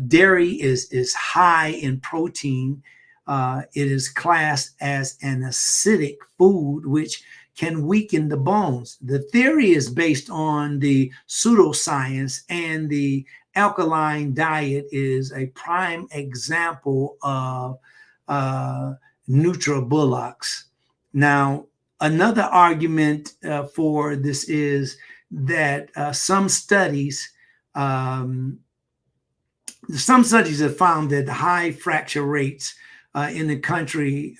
dairy is high in protein, it is classed as an acidic food, which can weaken the bones. The theory is based on the pseudoscience, and the alkaline diet is a prime example of NutriBullocks. Now, another argument for this is that some studies have found that high fracture rates in the country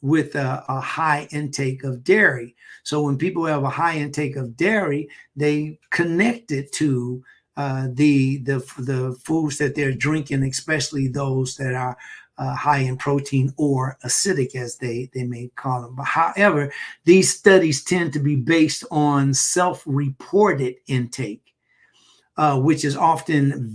with a high intake of dairy. So when people have a high intake of dairy, they connect it to the foods that they're drinking, especially those that are high in protein or acidic, as they may call them. But however, these studies tend to be based on self-reported intake, which is often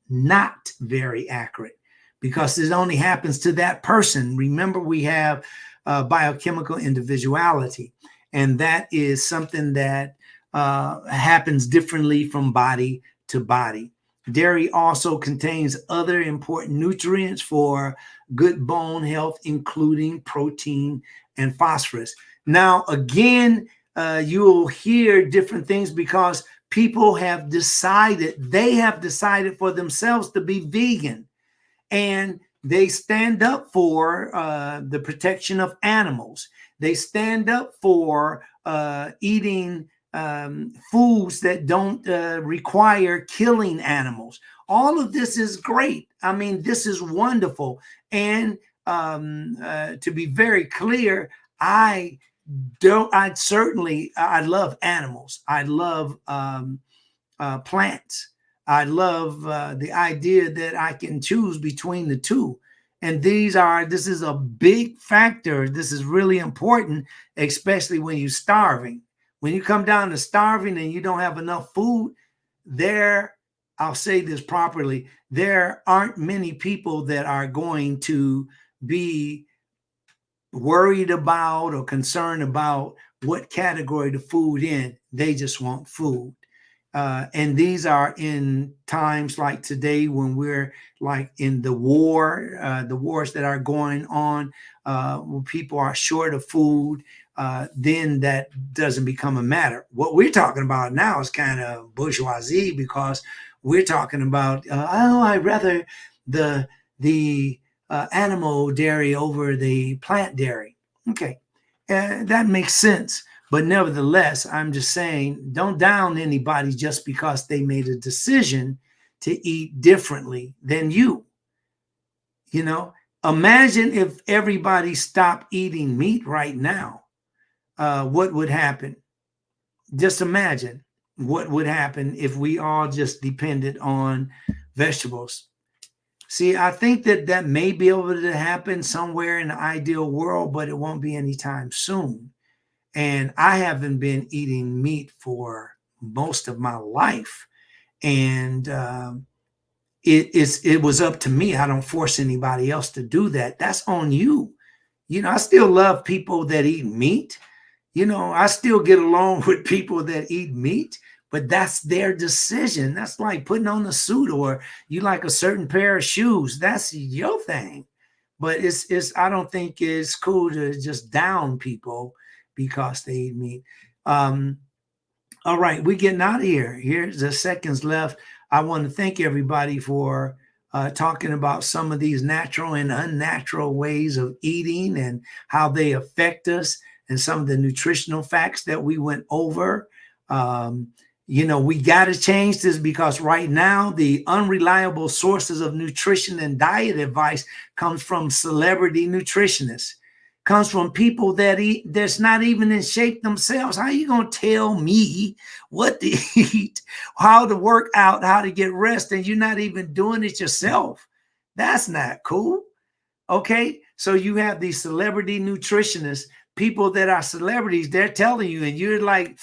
not very accurate, because it only happens to that person. Remember, we have biochemical individuality, and that is something that happens differently from body to body. Dairy also contains other important nutrients for good bone health, including protein and phosphorus. Now, again, you will hear different things because people have decided, they have decided for themselves to be vegan, and they stand up for the protection of animals. They stand up for eating foods that don't require killing animals. All of this is great. I mean, this is wonderful. And to be very clear, I love animals. I love plants. I love the idea that I can choose between the two. And this is a big factor. This is really important, especially when you're starving. When you come down to starving and you don't have enough food, I'll say this properly, there aren't many people that are going to be worried about or concerned about what category the food in. They just want food. And these are in times like today when we're like in the wars that are going on, when people are short of food, then that doesn't become a matter. What we're talking about now is kind of bourgeoisie, because we're talking about, I'd rather the animal dairy over the plant dairy. Okay, that makes sense. But nevertheless, I'm just saying, don't down anybody just because they made a decision to eat differently than you. You know, imagine if everybody stopped eating meat right now. What would happen? Just imagine what would happen if we all just depended on vegetables. See, I think that may be able to happen somewhere in the ideal world, but it won't be anytime soon. And I haven't been eating meat for most of my life. And it was up to me. I don't force anybody else to do that. That's on you. You know, I still love people that eat meat. You know, I still get along with people that eat meat, but that's their decision. That's like putting on a suit, or you like a certain pair of shoes. That's your thing. But I don't think it's cool to just down people because they eat meat. All right, we're getting out of here. Here's the seconds left. I want to thank everybody for talking about some of these natural and unnatural ways of eating and how they affect us, and some of the nutritional facts that we went over. You know, we got to change this, because right now the unreliable sources of nutrition and diet advice comes from celebrity nutritionists, comes from people that's not even in shape themselves. How are you going to tell me what to eat, how to work out, how to get rest, and you're not even doing it yourself? That's not cool. Okay, so you have these celebrity nutritionists, people that are celebrities, they're telling you, and you're like,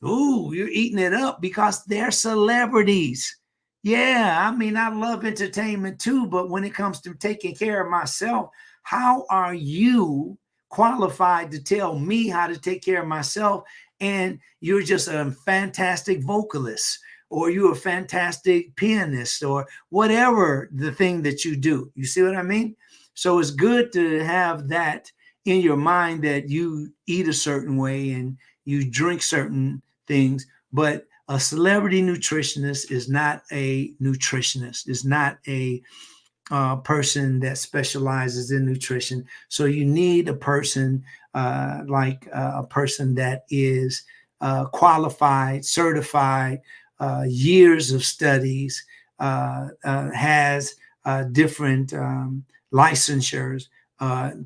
ooh, you're eating it up because they're celebrities. Yeah, I mean, I love entertainment too, but when it comes to taking care of myself, how are you qualified to tell me how to take care of myself? And you're just a fantastic vocalist, or you're a fantastic pianist, or whatever the thing that you do. You see what I mean? So it's good to have that in your mind, that you eat a certain way and you drink certain things. But a celebrity nutritionist is not a nutritionist, is not a person that specializes in nutrition. So you need a person like a person that is qualified, certified, years of studies, has different licensures,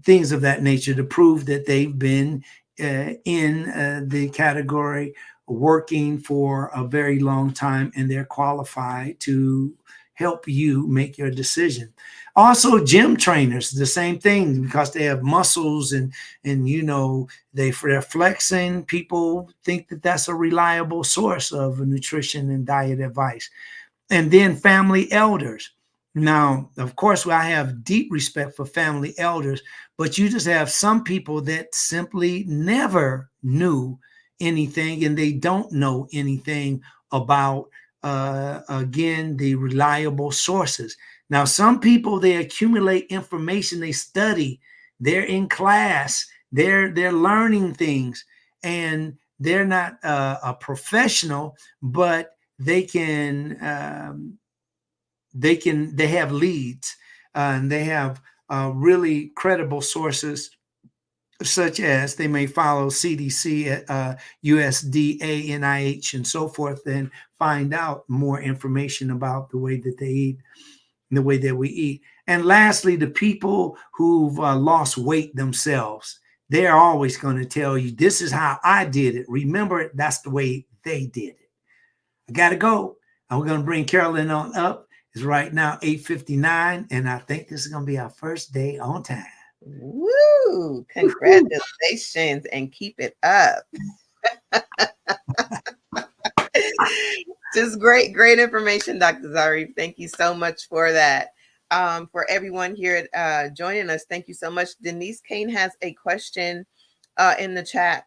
things of that nature, to prove that they've been in the category working for a very long time, and they're qualified to help you make your decision. Also, gym trainers, the same thing, because they have muscles and you know, they're flexing. People think that that's a reliable source of nutrition and diet advice. And then family elders. Now, of course, I have deep respect for family elders, but you just have some people that simply never knew anything and they don't know anything about, again, the reliable sources. Now, some people, they accumulate information, they study, they're in class, they're learning things, and they're not a professional, but they have leads, and they have really credible sources, such as they may follow CDC, USDA, NIH, and so forth, and find out more information about the way that they eat, the way that we eat. And lastly, the people who've lost weight themselves, they're always going to tell you, this is how I did it. Remember, that's the way they did it. I got to go. I'm going to bring Carolyn on up. It's right now 8:59, and I think this is going to be our first day on time. Woo! Congratulations and keep it up. Just great information, Dr. Zarif. Thank you so much for that. For everyone here joining us, thank you so much. Denise Kane has a question in the chat.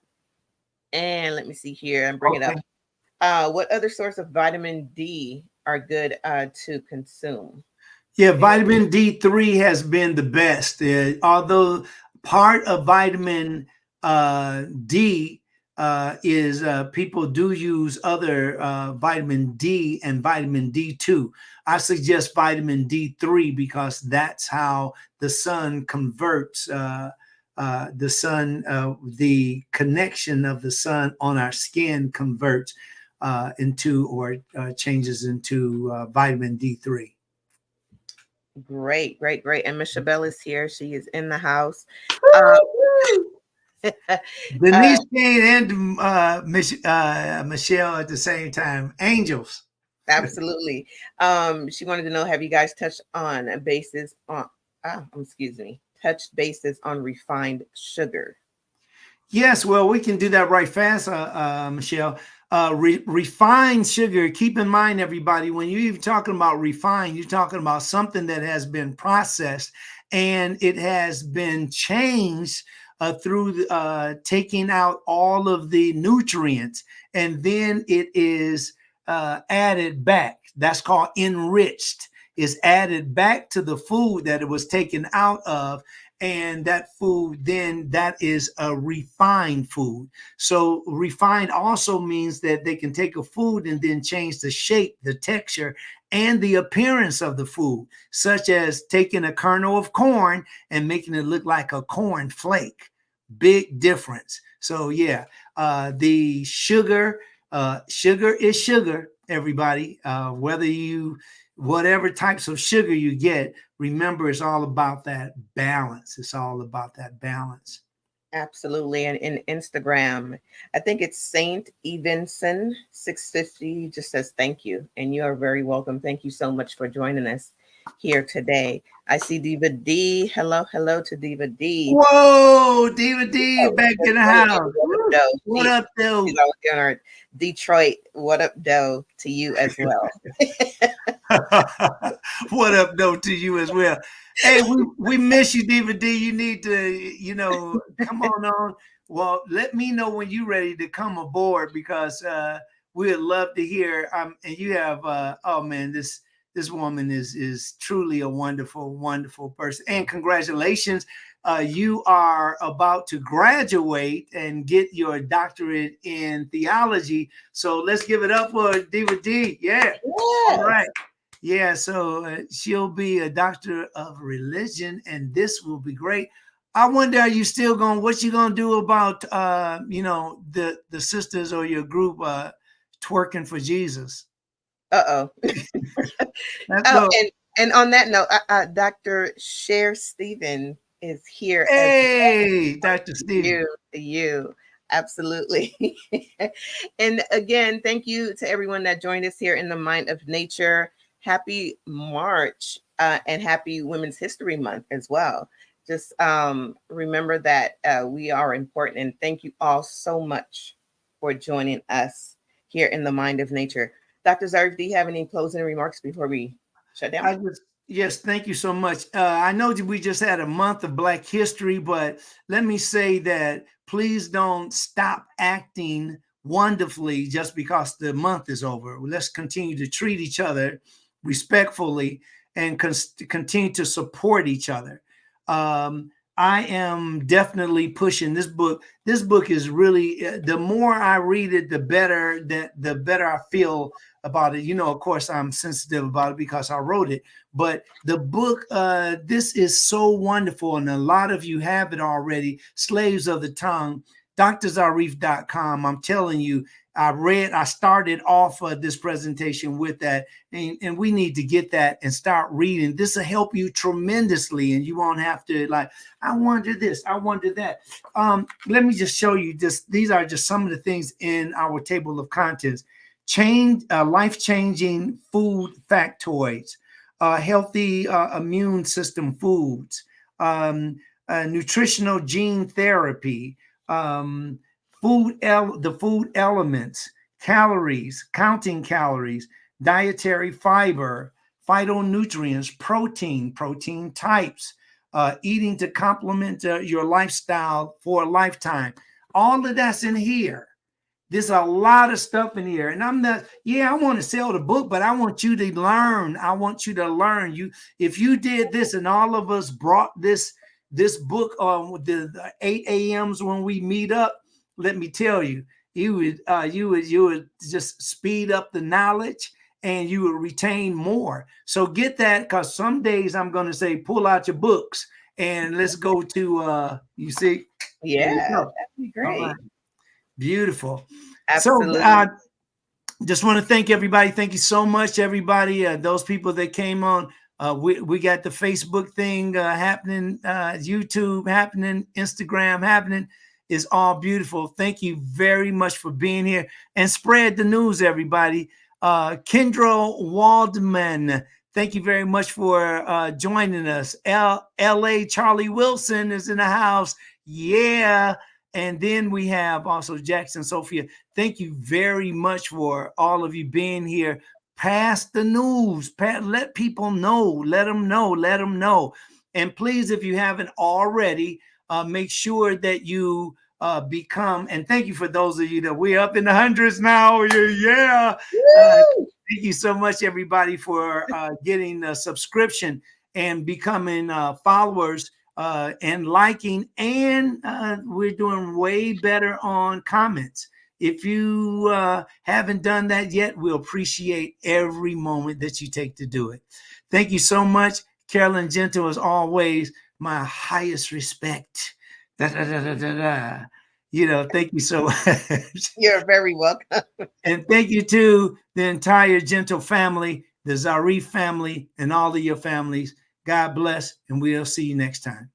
And let me see here and bring it up. What other source of vitamin D are good to consume? Yeah, vitamin D3 has been the best. Although part of vitamin D is people do use other vitamin D and vitamin D2. I suggest vitamin D3 because that's how the sun converts the connection of the sun on our skin converts into or changes into vitamin D3. Great. And Miss Chabelle is here. She is in the house. Denise Kane and Michelle at the same time. Angels. Absolutely. She wanted to know, have you guys touched bases on refined sugar? Yes, well, we can do that right fast, Michelle. Refined sugar, keep in mind, everybody, when you're even talking about refined, you're talking about something that has been processed and it has been changed through taking out all of the nutrients, and then it is added back. That's called enriched. Is added back to the food that it was taken out of, and that food, then that is a refined food. So refined also means that they can take a food and then change the shape, the texture, and the appearance of the food, such as taking a kernel of corn and making it look like a corn flake. Big difference. So yeah, the sugar is sugar, everybody. Whatever types of sugar you get, remember, it's all about that balance. It's all about that balance. Absolutely. And in Instagram, I think it's Saint Evenson 650 just says thank you. And you are very welcome. Thank you so much for joining us here today. I see Diva D. Hello to Diva D. Whoa, Diva D, back in the house. What up, though? She's always in our Detroit. What up, though, to you as well. What up, though, to you as well. Hey, we miss you, Diva D. You need to, come on. Well, let me know when you're ready to come aboard, because we'd love to hear. And you have, oh man, this woman is truly a wonderful person. And congratulations. You are about to graduate and get your doctorate in theology. So let's give it up for Diva D. Yeah. All right. Yeah. So she'll be a doctor of religion, and this will be great. I wonder, are you still what you going to do about, the sisters or your group twerking for Jesus? And on that note, Dr. Cher Stephen is here. Hey, Dr. Stephen. You. Absolutely. And again, thank you to everyone that joined us here in the Mind of Nature. Happy March and happy Women's History Month as well. Just remember that we are important, and thank you all so much for joining us here in the Mind of Nature. Dr. Zarif, do you have any closing remarks before we shut down? Yes, thank you so much. I know that we just had a month of Black History, but let me say that please don't stop acting wonderfully just because the month is over. Let's continue to treat each other respectfully and continue to support each other. I am definitely pushing this book. This book is really, the more I read it, the better I feel about it. You know, of course, I'm sensitive about it because I wrote it. But the book, this is so wonderful, and a lot of you have it already. Slaves of the Tongue, drzarif.com. I'm telling you, I started off this presentation with that, and we need to get that and start reading. This will help you tremendously, and you won't have to like, I wonder this, I wonder that. Let me just show you this. These are just some of the things in our table of contents. Life-changing food factoids. Healthy immune system foods, nutritional gene therapy, the food elements, calories, counting calories, dietary fiber, phytonutrients, protein types, eating to complement your lifestyle for a lifetime. All of that's in here. There's a lot of stuff in here, and I'm not. Yeah, I want to sell the book, but I want you to learn. I want you to learn. If you did this, and all of us brought this book on the 8 a.m.s when we meet up, let me tell you, you would just speed up the knowledge, and you would retain more. So get that, because some days I'm going to say, pull out your books and let's go to. You see, Yeah, that'd be great. Beautiful. Absolutely. So just want to thank everybody. Thank you so much, everybody. Those people that came on. We got the Facebook thing happening, YouTube happening, Instagram happening. Is all beautiful. Thank you very much for being here, and spread the news, everybody. Kendra Waldman, thank you very much for joining us. LA Charlie Wilson is in the house. Yeah. And then we have also Jackson Sophia. Thank you very much for all of you being here. Pass the news. Let people know. Let them know. And please, if you haven't already, make sure that you become. And thank you for those of you that we're up in the hundreds now. Yeah. Thank you so much, everybody, for getting a subscription and becoming followers. And liking, and we're doing way better on comments. If you haven't done that yet, we'll appreciate every moment that you take to do it. Thank you so much. Carolyn Gentle, as always, my highest respect. You know, thank you so much. You're very welcome. And thank you to the entire Gentle family, the Zarif family, and all of your families. God bless, and we'll see you next time.